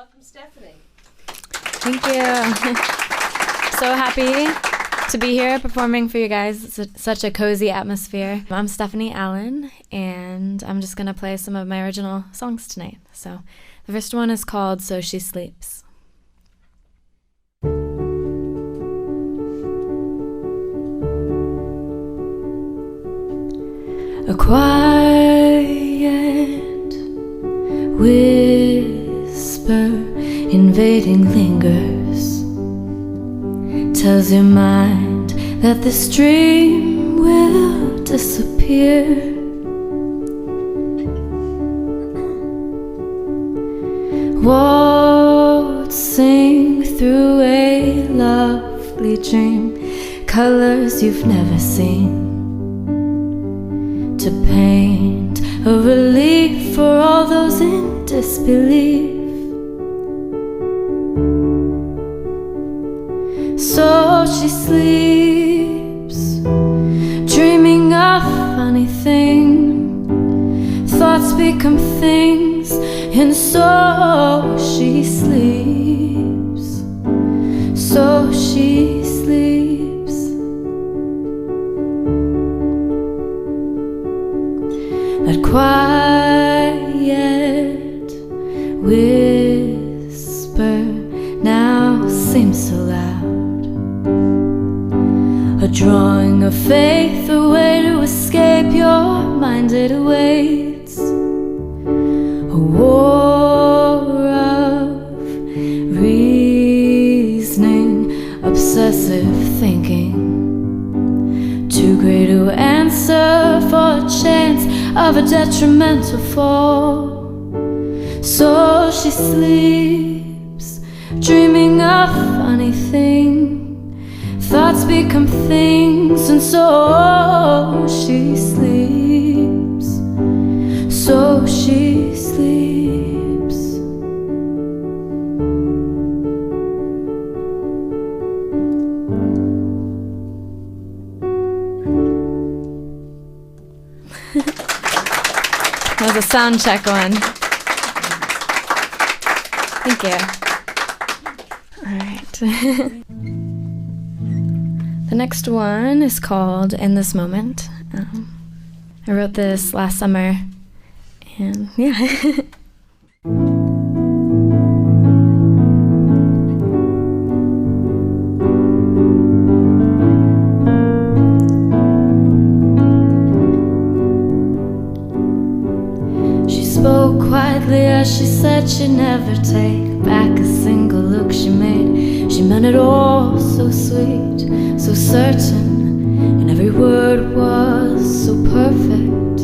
welcome Stephanie. Thank you. So happy to be here performing for you guys. It's such a cozy atmosphere. I'm Stephanie Allen, and I'm just going to play some of my original songs tonight. So the first one is called So She Sleeps. A quiet whisper invading lingers, tells your mind that this dream will disappear. Waltzing through a lovely dream, colors you've never seen, to paint a relief for all those in disbelief. So she sleeps, dreaming of funny things. Thoughts become things, and so she sleeps. So she sleeps. That quiet whisper now seems so loud, a drawing of faith, a way to escape your mind. It awaits a war of reasoning, obsessive thinking, too great to answer for a chance of a detrimental fall. So she sleeps, dreaming of funny things. Thoughts become things, and so she sleeps. So she sleeps. That was a sound check one. Thank you. All right. The next one is called In This Moment. I wrote this last summer, and yeah. She spoke quietly as she said she'd never take back a single look she made. She meant it all so sweet, so certain, and every word was so perfect.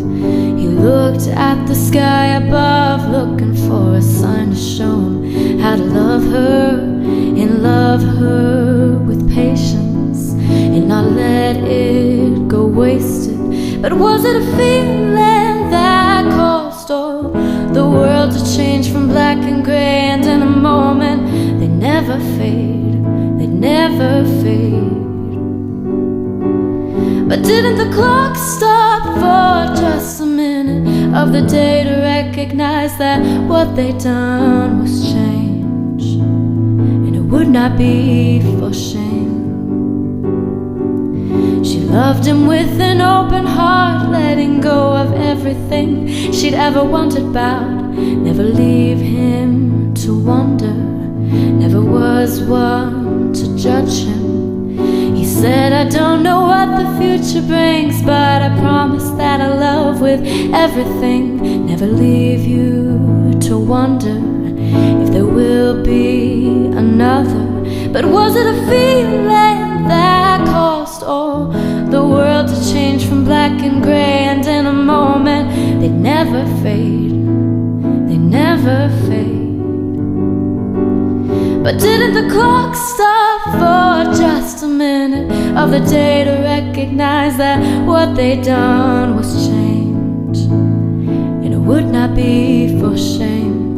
He looked at the sky above, looking for a sign to show him how to love her, and love her with patience, and not let it go wasted. But was it a feeling that caused all the world to change from black and gray? And in a moment they never fade, they never fade. But didn't the clock stop for just a minute of the day to recognize that what they'd done was change, and it would not be for shame? She loved him with an open heart, letting go of everything she'd ever wanted about. Never leave him to wonder, never was one to judge him. He said, I don't know what the future brings, but I promise that I love with everything. Never leave you to wonder if there will be another. But was it a feeling that caused all the world to change from black and gray? And in a moment they'd never fade, they never fade. But didn't the clock stop for just a minute of the day to recognize that what they'd done was change, and it would not be for shame?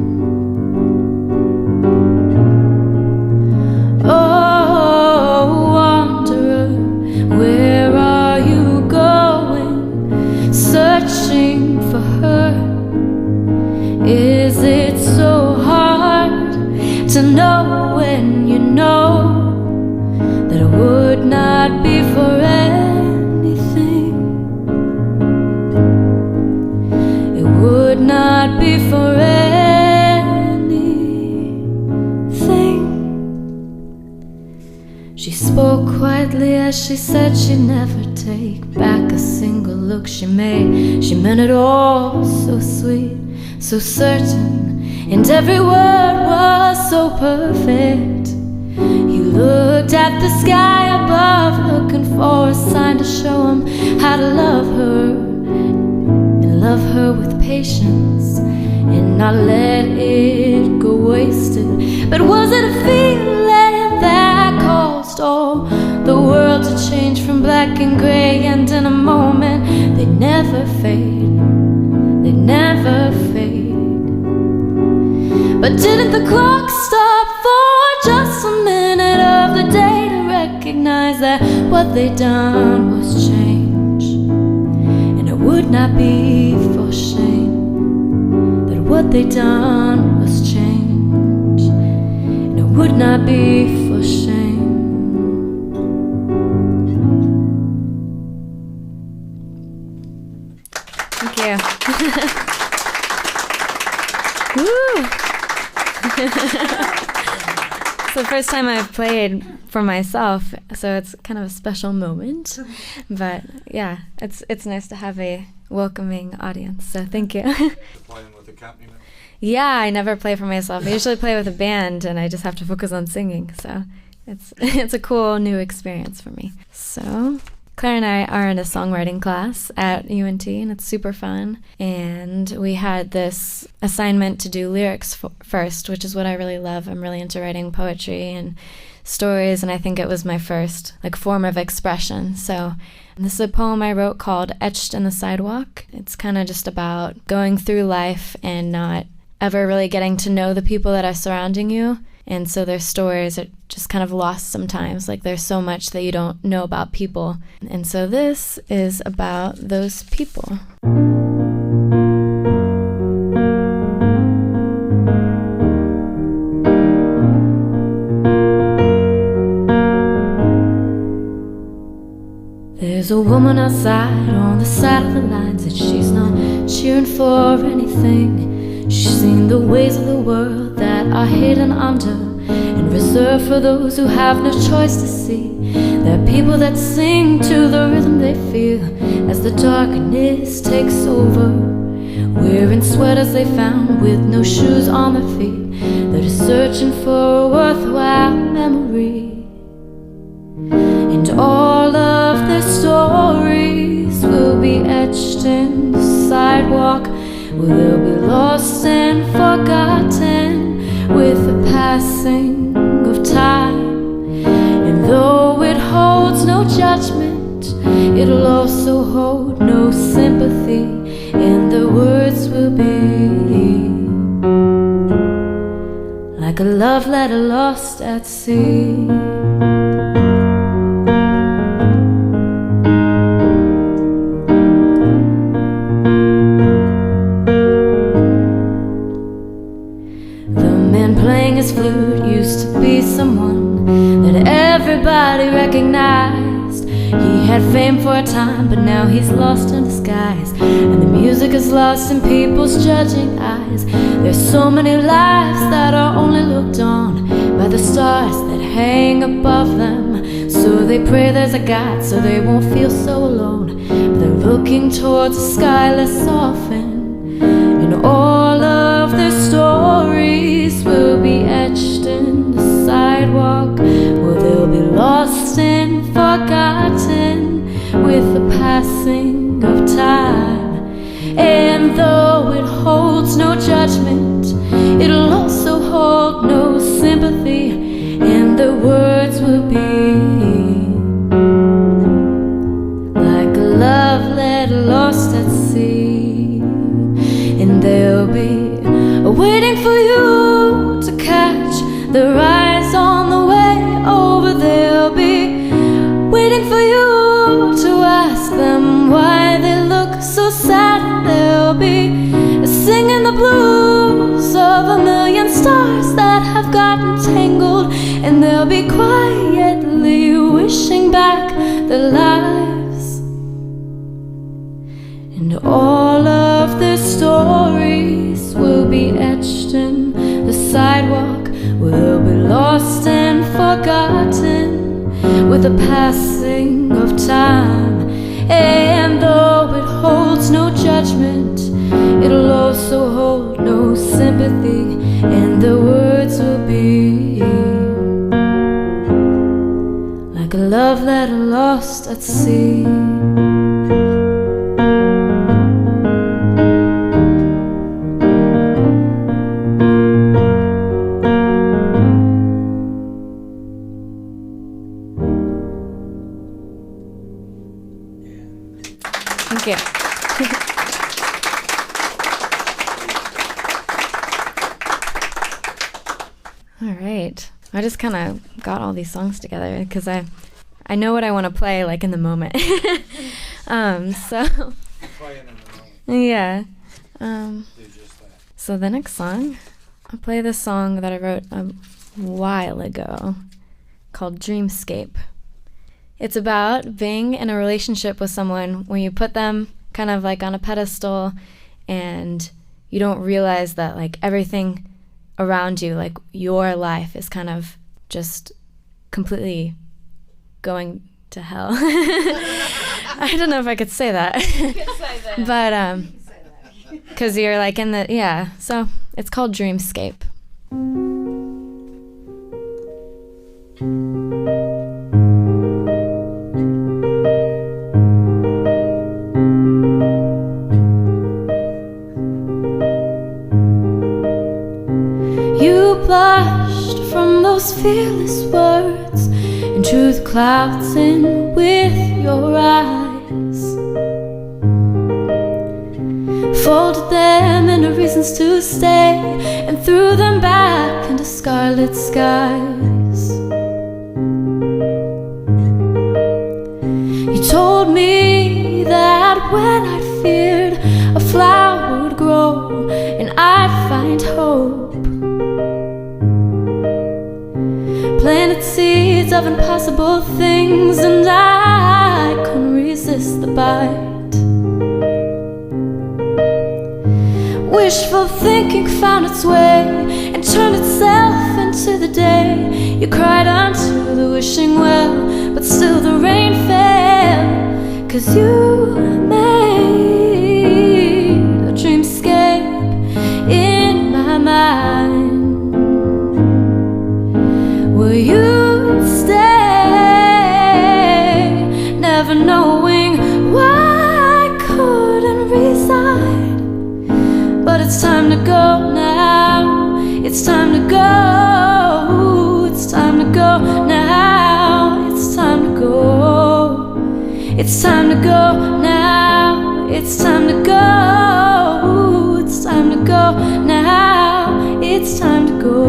Oh, wanderer, where are you going? Searching for her. Is it so hard to know when you know that it would not be for anything. It would not be for anything. She spoke quietly as she said she'd never take back a single look she made. She meant it all so sweet, so certain, and every word was so perfect. He looked at the sky above, looking for a sign to show him how to love her, and love her with patience, and not let it go wasted. But was it a feeling that caused all the world to change from black and gray, and in a moment they'd never fade, they'd never fade? But didn't the clock stop for just a minute of the day to recognize that what they'd done was change? And it would not be for shame that what they'd done was change, and it would not be for shame. Thank you. Woo! It's the first time I've played for myself, so it's kind of a special moment. But yeah, it's nice to have a welcoming audience, so thank you. Playing with accompaniment? Yeah, I never play for myself. I usually play with a band, and I just have to focus on singing, so it's a cool new experience for me. So Claire and I are in a songwriting class at UNT, and it's super fun. And we had this assignment to do lyrics first, which is what I really love. I'm really into writing poetry and stories, and I think it was my first form of expression. So this is a poem I wrote called Etched in the Sidewalk. It's kind of just about going through life and not ever really getting to know the people that are surrounding you. And so their stories are just kind of lost sometimes. There's so much that you don't know about people. And so this is about those people. There's a woman outside on the side of the lines, and she's not cheering for anything. She's seen the ways of the world that are hidden under and reserved for those who have no choice to see. There are people that sing to the rhythm they feel as the darkness takes over, wearing sweaters they found with no shoes on their feet. They're just searching for a worthwhile memory, and all of their stories will be etched in the sidewalk, where they'll be lost and forgotten with the passing of time. And though it holds no judgment, it'll also hold no sympathy, and the words will be like a love letter lost at sea. Playing his flute used to be someone that everybody recognized. He had fame for a time, but now he's lost in disguise, and the music is lost in people's judging eyes. There's so many lives that are only looked on by the stars that hang above them. So they pray there's a God so they won't feel so alone, but they're looking towards a sky less often. And all of their stories will be etched in the sidewalk, where they'll be lost and forgotten with the passing of time. And though it holds no judgment, it'll also hold no sympathy, and the words will be like a love letter lost at sea. And they'll be waiting for you to catch the rise on the way over. They'll be waiting for you to ask them why they look so sad. They'll be singing the blues of a million stars that have gotten and they'll be quietly wishing back their lives. And all of their stories will be etched in the sidewalk, will be lost and forgotten with the passing of time. And though it holds no judgment, it'll also hold no sympathy, and the words will be like a love letter lost at sea. Thank you. All right. I just kind of got all these songs together because I know what I want to play like in the moment. Yeah. So the next song, I'll play this song that I wrote a while ago called Dreamscape. It's about being in a relationship with someone where you put them kind of like on a pedestal and you don't realize that like everything around you, like your life is kind of just completely going to hell. I don't know if I could say that. You can say that. But because you're like in the, yeah, so it's called Dreamscape. Blushed from those fearless words, and truth clouds in with your eyes. Folded them into reasons to stay, and threw them back into scarlet skies. You told me that when I feared, a flower would grow and I'd find hope. Planted seeds of impossible things, and I couldn't resist the bite. Wishful thinking found its way and turned itself into the day. You cried unto the wishing well, but still the rain fell, 'cause you made a dreamscape in my mind. Will you stay, never knowing why I couldn't reside? But it's time to go now. It's time to go. It's time to go now. It's time to go. It's time to go now. It's time to go. It's time to go now. It's time to go.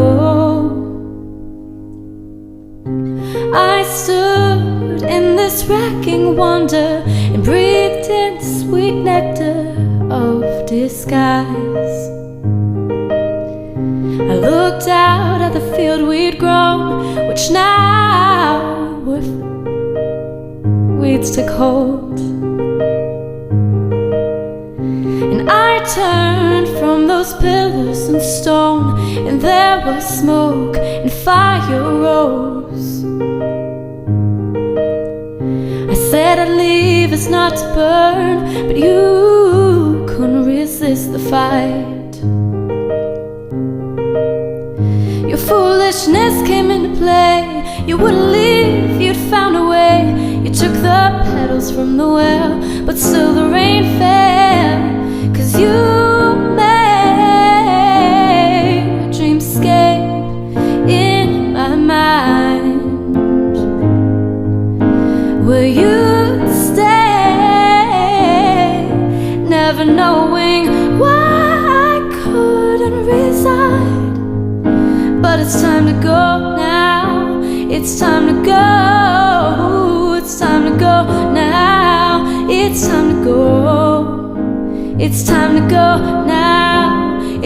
I stood in this wrecking wonder and breathed in sweet nectar of disguise. I looked out at the field we'd grown, which now were weeds took hold. And I turned from those pillars and stone, and there was smoke and fire rose. I said I'd leave us not to burn, but you couldn't resist the fight. Your foolishness came into play. You wouldn't leave, you'd found a way. You took the petals from the well, but still the rain fell, 'cause you made a dreamscape in my mind. Will you stay, never knowing why I couldn't reside? But it's time to go now. It's time to go. It's time to go now. It's time to go. It's time to go now.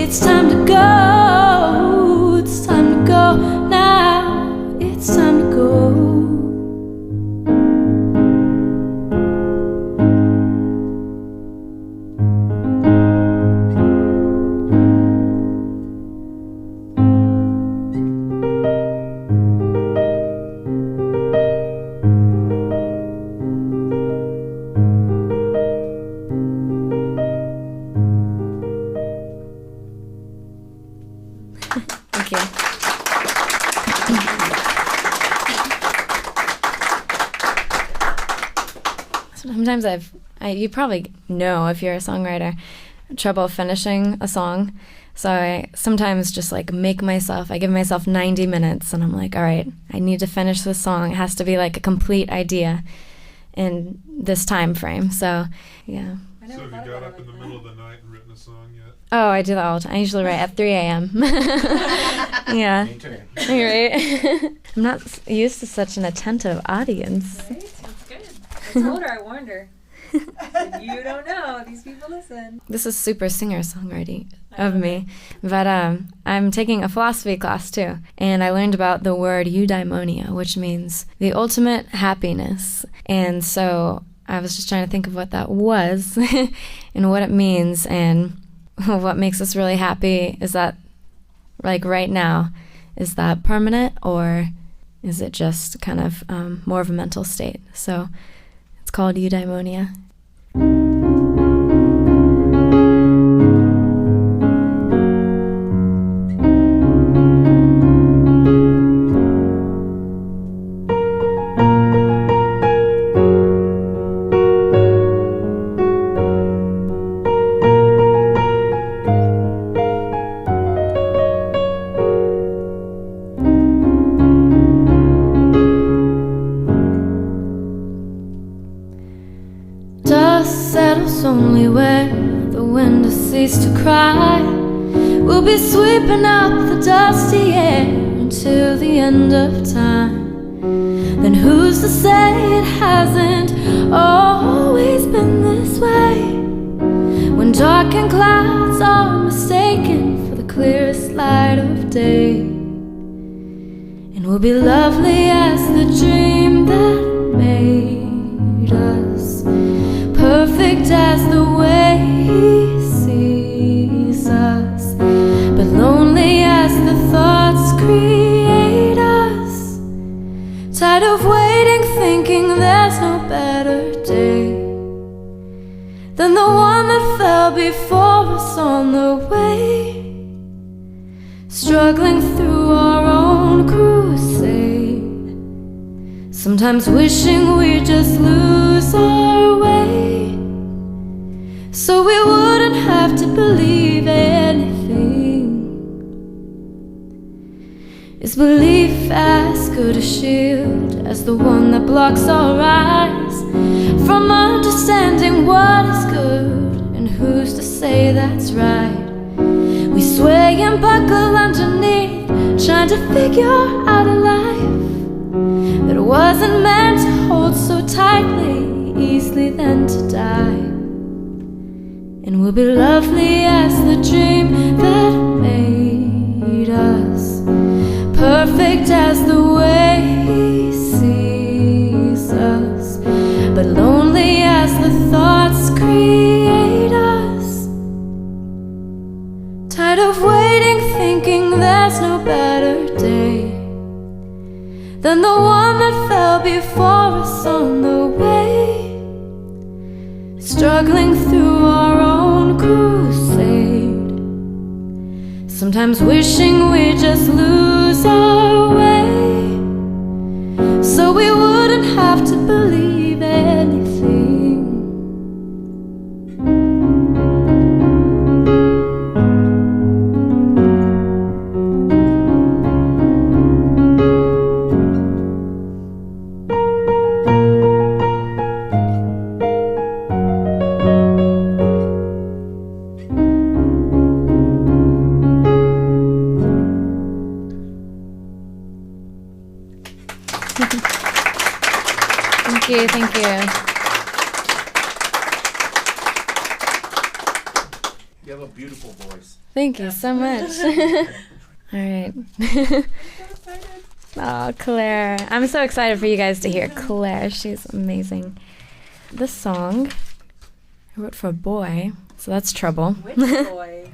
It's time to go. It's time to go now. It's sometimes you probably know if you're a songwriter, trouble finishing a song. So I sometimes just like I give myself 90 minutes and I'm like, all right, I need to finish this song. It has to be like a complete idea in this time frame. So, yeah. So have you got up in the middle of the night and written a song yet? Oh, I do that all the time. I usually write at 3 a.m. Yeah. Me too. You're right. I'm not used to such an attentive audience. Right? That's good. I told her, I warned her. You don't know. These people listen. This is super singer-songwriting of me. But I'm taking a philosophy class too. And I learned about the word eudaimonia, which means the ultimate happiness. And so I was just trying to think of what that was and what it means and what makes us really happy. Is that, like right now, is that permanent or is it just kind of more of a mental state? So it's called eudaimonia. Only when the wind has ceased to cry, we'll be sweeping up the dusty air until the end of time. Then who's to say it hasn't always been this way? When darkened clouds are mistaken for the clearest light of day, and we'll be lovely as the dream that made us, perfect as the way he sees us, but lonely as the thoughts create us. Tired of waiting, thinking there's no better day than the one that fell before us on the way, struggling through our own crusade, sometimes wishing we'd just lose our way, so we wouldn't have to believe anything. Is belief as good a shield as the one that blocks our eyes from understanding what is good and who's to say that's right? We sway and buckle underneath, trying to figure out a life that wasn't meant to hold so tightly, easily then to die. And we'll be lovely as the dream that made us, perfect as the way he sees us, but lonely as the thoughts create us. Tired of waiting, thinking there's no better day than the one that fell before us on the way, struggling through our own crusade, sometimes wishing we'd just lose our way, so we wouldn't have to believe anything. Thank you. You have a beautiful voice. Thank you so much. All right. Oh, Claire. I'm so excited for you guys to hear Claire. She's amazing. This song I wrote for a boy, so that's trouble. Which boy?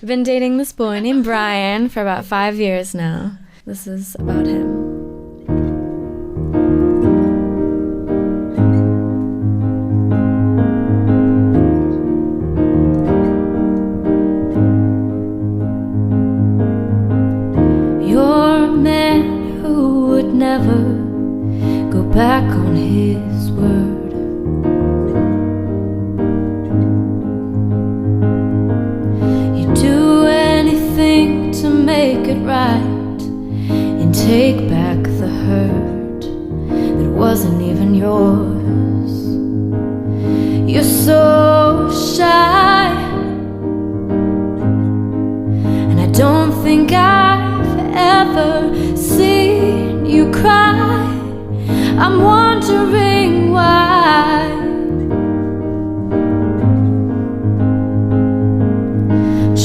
I've been dating this boy named Brian for about 5 years now. This is about him. Never go back on his word. right and take back the hurt that wasn't even yours. You're so shy, and I don't think I've ever seen you cry. I'm wondering why.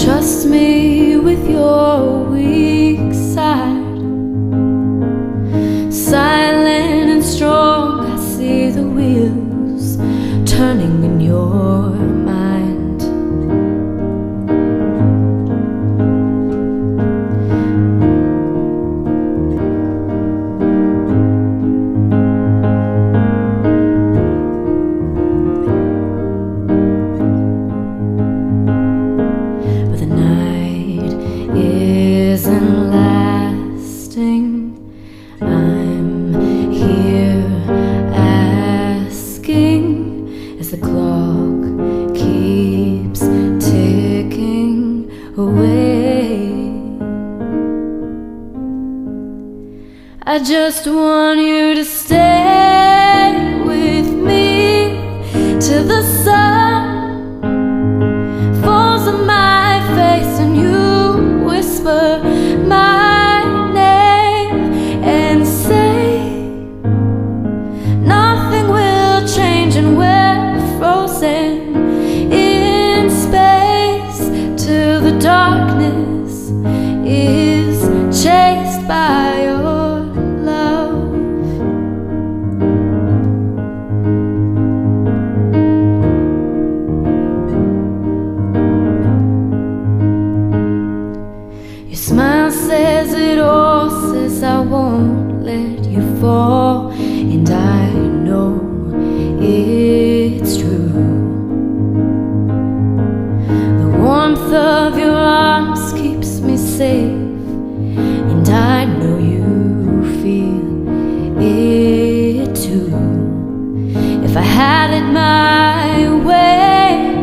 Trust me with your weak side. Silent and strong, I see the wheels turning in your mind. I just want you to stay with me till the sun falls on my face and you whisper my name and say nothing will change and we're frozen in space till the darkness is chased by your says it all, says I won't let you fall, and I know it's true. The warmth of your arms keeps me safe, and I know you feel it too. If I had it my way,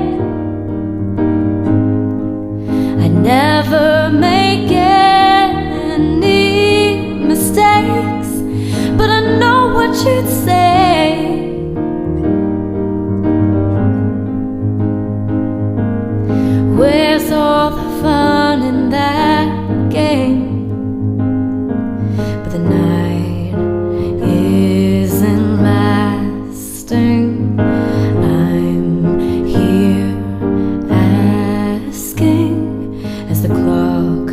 I'd never make any mistakes, but I know what you'd say. Where's all the fun in that game? But the night isn't lasting. I'm here asking as the clock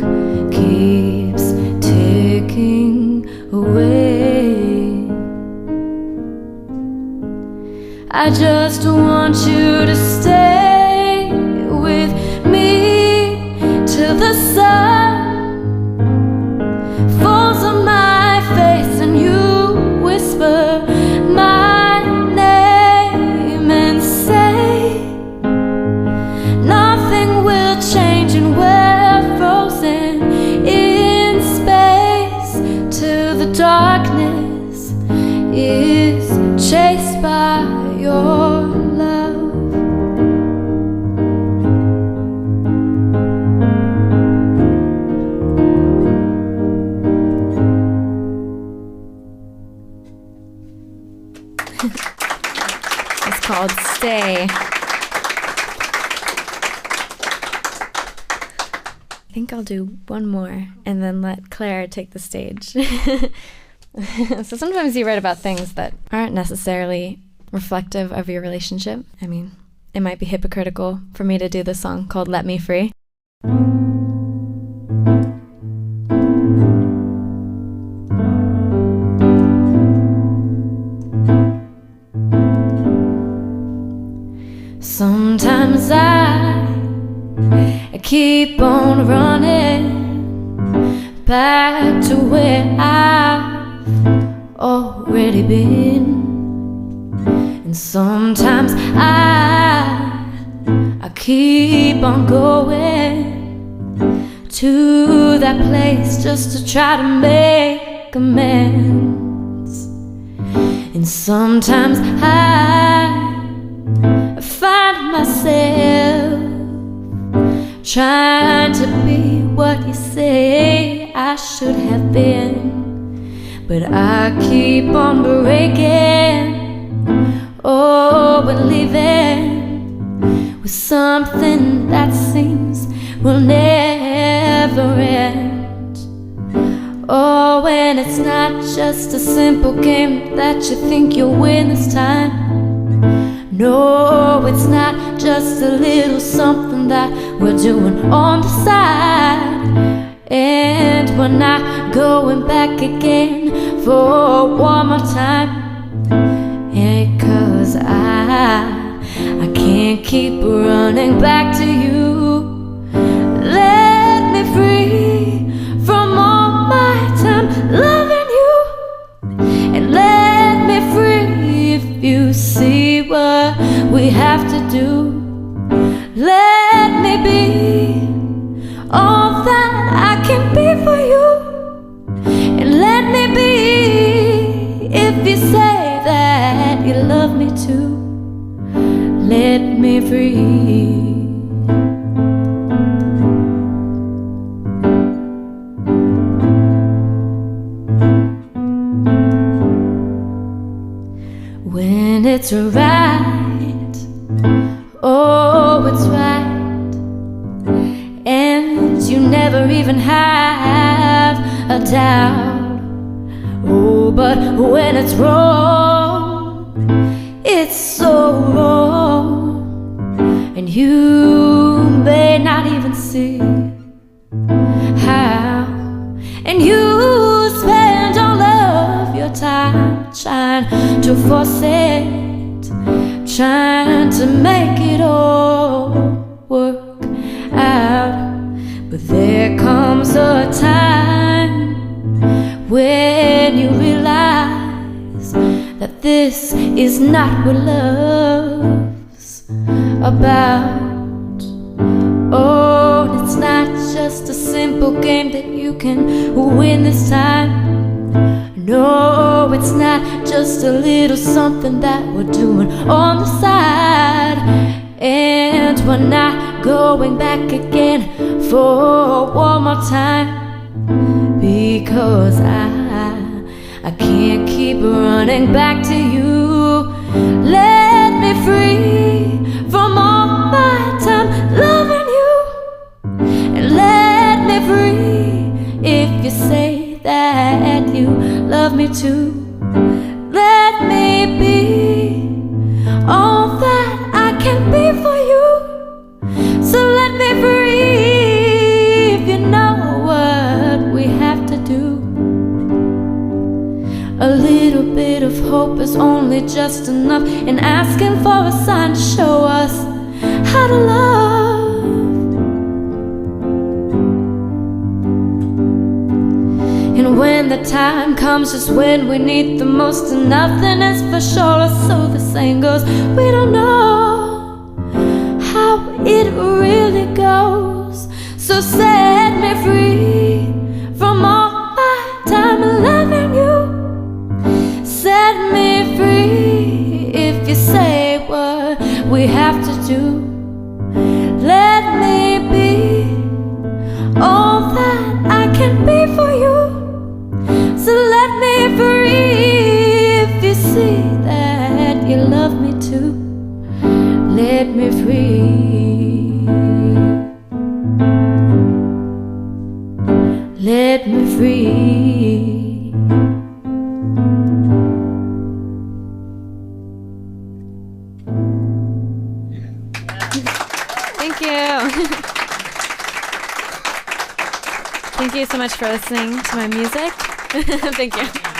keeps ticking away. I just want you to stay with me till the sun falls on my face and you whisper my name and say nothing will change and we're frozen in space till the darkness is chased by your love. It's called Stay. I think I'll do one more and then let Claire take the stage. So sometimes you write about things that aren't necessarily reflective of your relationship. I mean, it might be hypocritical for me to do this song called Let Me Free. Sometimes I keep on running back to where I've already been, and sometimes I keep on going to that place just to try to make amends, and sometimes I find myself trying to be what you say I I should have been, but I keep on breaking. Oh, and leaving with something that seems will never end. Oh, and it's not just a simple game that you think you'll win this time. No, it's not just a little something that we're doing on the side. And we're not going back again for one more time. And 'cause I can't keep running back to you. Let me free from all my time loving you, and let me free if you see what we have to do. Let me be all that I can be for you, and let me be if you say that you love me too. Let me free. When it's right, oh, it's right, and you never even have a doubt. Oh, but when it's wrong, it's so wrong, and you may not even see how. And you spend all of your time trying to force it, trying to make it all work out. But there comes a time when you realize that this is not what love's about. Oh, it's not just a simple game that you can win this time. No, it's not just a little something that we're doing on the side. And we're not going back again for one more time, because I can't keep running back to you. Let me free from all my time loving you, and let me free if you say that you love me too. Let me be all that I can be for you. So let me free if you know what we have to do. A little bit of hope is only just enough, and asking for a sign to show us how to love. And when the time comes, just when we need the most, and nothing is for sure, so the saying goes, we don't know how it really goes. So set me free from all my time loving you. Set me free if you say what we have to do. Let me be all that I can be for you. So let me free if you see that you love me too. Let me free. Let me free. Thank you. Thank you so much for listening to my music. Thank you.